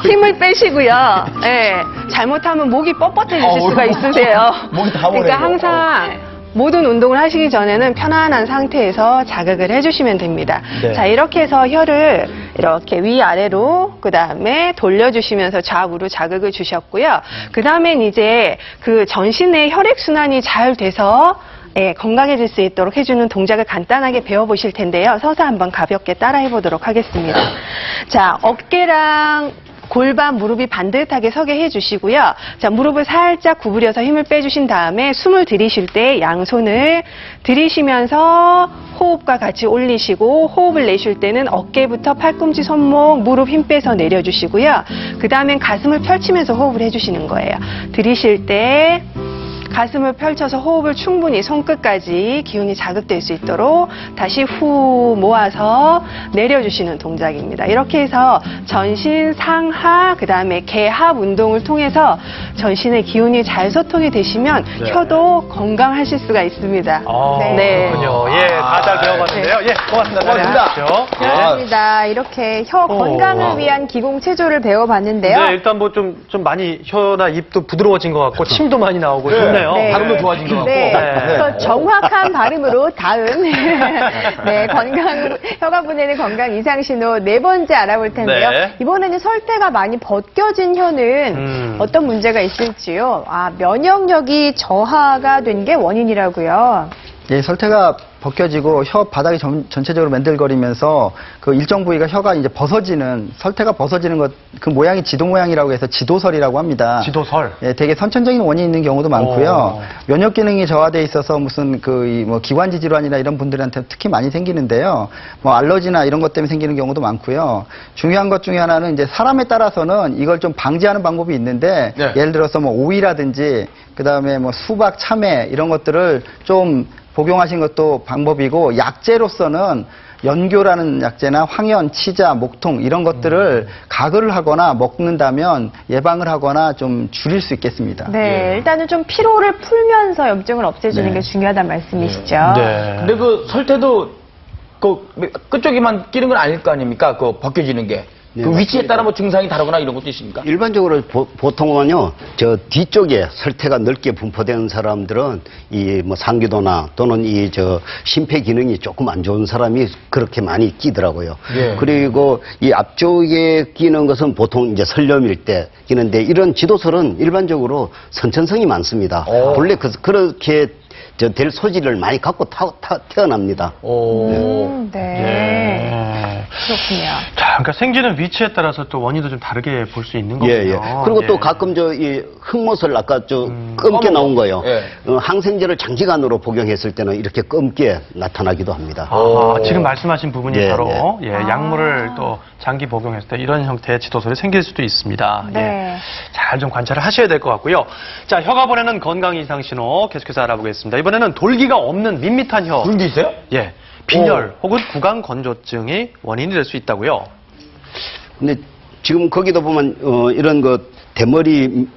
힘을 빼시고요. 네, 잘못하면 목이 뻣뻣해지실 수가 있으세요. 목이 다 그러니까 항상 모든 운동을 하시기 전에는 편안한 상태에서 자극을 해주시면 됩니다. 네. 자, 이렇게 해서 혀를 이렇게 위아래로 그 다음에 돌려주시면서 좌우로 자극을 주셨고요. 그 다음엔 이제 그 전신의 혈액순환이 잘 돼서 건강해질 수 있도록 해주는 동작을 간단하게 배워보실 텐데요. 서서 한번 가볍게 따라해보도록 하겠습니다. 자, 어깨랑 골반, 무릎이 반듯하게 서게 해주시고요. 자, 무릎을 살짝 구부려서 힘을 빼주신 다음에 숨을 들이쉴 때 양손을 들이쉬면서 호흡과 같이 올리시고 호흡을 내쉴 때는 어깨부터 팔꿈치, 손목, 무릎 힘 빼서 내려주시고요. 그 다음엔 가슴을 펼치면서 호흡을 해주시는 거예요. 들이쉴 때 가슴을 펼쳐서 호흡을 충분히 손끝까지 기운이 자극될 수 있도록 다시 후 모아서 내려주시는 동작입니다. 이렇게 해서 전신 상하 그 다음에 개합 운동을 통해서 전신의 기운이 잘 소통이 되시면 혀도 건강하실 수가 있습니다. 네. 그렇군요. 예, 다 잘 배워봤는데요. 예, 고맙습니다. 고맙습니다. 그렇습니다. 이렇게 혀 건강을 위한 기공체조를 배워봤는데요. 네, 일단 뭐 좀 많이 혀나 입도 부드러워진 것 같고 침도 많이 나오고 좋네요. 네. 발음도 좋아진 것 같고. 네. 그래서 정확한 발음으로 다음 혀가 보내는 건강 이상 신호 네 번째 알아볼 텐데요. 네. 이번에는 설태가 많이 벗겨진 혀는 어떤 문제가 있을지요? 면역력이 저하가 된 게 원인이라고요. 예, 설태가 벗겨지고 혀 바닥이 전체적으로 맨들거리면서 그 일정 부위가 혀가 이제 벗어지는, 설태가 벗어지는 것, 그 모양이 지도 모양이라고 해서 지도설이라고 합니다. 지도설? 예, 되게 선천적인 원인이 있는 경우도 많고요. 면역 기능이 저하돼 있어서 무슨 뭐 기관지 질환이나 이런 분들한테 특히 많이 생기는데요. 뭐 알러지나 이런 것 때문에 생기는 경우도 많고요. 중요한 것 중에 하나는 이제 사람에 따라서는 이걸 좀 방지하는 방법이 있는데 예를 들어서 뭐 오이라든지 그다음에 뭐 수박, 참외 이런 것들을 좀 복용하신 것도 방법이고, 약재로서는 연교라는 약재나 황현, 치자, 목통 이런 것들을 가글을 하거나 먹는다면 예방을 하거나 좀 줄일 수 있겠습니다. 네, 일단은 좀 피로를 풀면서 염증을 없애주는 게 중요하다는 말씀이시죠. 네. 근데 그 설태도 그 끝쪽에만 끼는 건 아닐 거 아닙니까? 그 벗겨지는 게. 그 위치에 따라 뭐 증상이 다르거나 이런 것도 있습니까? 일반적으로 보통은요, 저 뒤쪽에 설태가 넓게 분포된 사람들은 이 뭐 상기도나 또는 이 심폐 기능이 조금 안 좋은 사람이 그렇게 많이 끼더라고요. 그리고 이 앞쪽에 끼는 것은 보통 이제 설염일 때 끼는데, 이런 지도설은 일반적으로 선천성이 많습니다. 본래 그렇게 될 소질을 많이 갖고 태어납니다. 그렇군요. 자, 그러니까 생기는 위치에 따라서 또 원인도 좀 다르게 볼 수 있는 거군요. 그리고 또 가끔 이 흙못을 아까 검게 나온 거요. 항생제를 장기간으로 복용했을 때는 이렇게 검게 나타나기도 합니다. 지금 말씀하신 부분이 바로 약물을 또 장기 복용했을 때 이런 형태의 지도설이 생길 수도 있습니다. 잘 좀 관찰을 하셔야 될 것 같고요. 자, 혀가 보내는 건강 이상 신호 계속해서 알아보겠습니다. 이번에는 돌기가 없는 밋밋한 혀. 그런 게 있어요? 예. 빈혈 혹은 구강 건조증이 원인이 될 수 있다고요. 근데 지금 거기도 보면 이런 대머리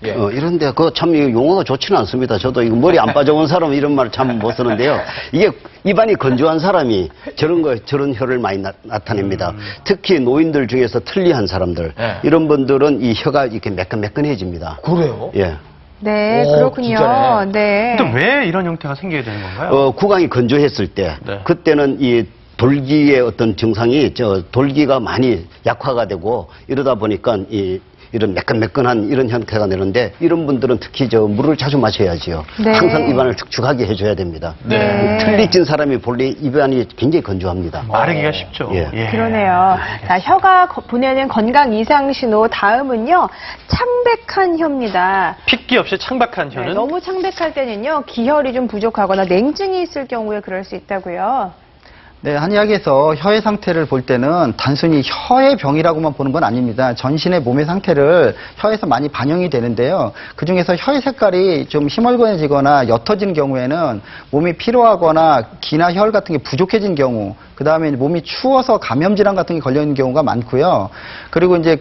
이런데 참 용어가 좋지는 않습니다. 저도 이거 머리 안 빠져온 사람 이런 말 참 못 쓰는데요. 이게 입안이 건조한 사람이 저런 혀를 많이 나타냅니다. 특히 노인들 중에서 틀니한 사람들 이런 분들은 이 혀가 이렇게 매끈매끈해집니다. 그래요? 예. 네, 그렇군요. 진짜네. 네. 근데 왜 이런 형태가 생기게 되는 건가요? 구강이 건조했을 때 그때는 이 돌기의 어떤 증상이 돌기가 많이 약화가 되고 이러다 보니까 이런 매끈매끈한 이런 형태가 되는데, 이런 분들은 특히 물을 자주 마셔야지요. 항상 입안을 축축하게 해줘야 됩니다. 틀니진 사람이 본래 입안이 굉장히 건조합니다. 마르기가 쉽죠. 그러네요. 자, 혀가 보내는 건강 이상 신호 다음은요, 창백한 혀입니다. 핏기 없이 창백한 혀는 너무 창백할 때는요, 기혈이 좀 부족하거나 냉증이 있을 경우에 그럴 수 있다고요. 네, 한의학에서 혀의 상태를 볼 때는 단순히 혀의 병이라고만 보는 건 아닙니다. 전신의 몸의 상태를 혀에서 많이 반영이 되는데요. 그중에서 혀의 색깔이 좀 희멀건해지거나 옅어지는 경우에는 몸이 피로하거나 기나 혈 같은 게 부족해진 경우, 그 다음에 몸이 추워서 감염 질환 같은 게 걸려 있는 경우가 많고요. 그리고 이제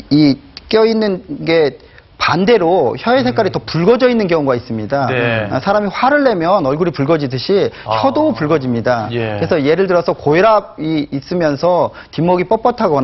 이 껴있는 게 반대로 혀의 색깔이 더 붉어져 있는 경우가 있습니다. 사람이 화를 내면 얼굴이 붉어지듯이 혀도 붉어집니다. 그래서 예를 들어서 고혈압이 있으면서 뒷목이 뻣뻣하거나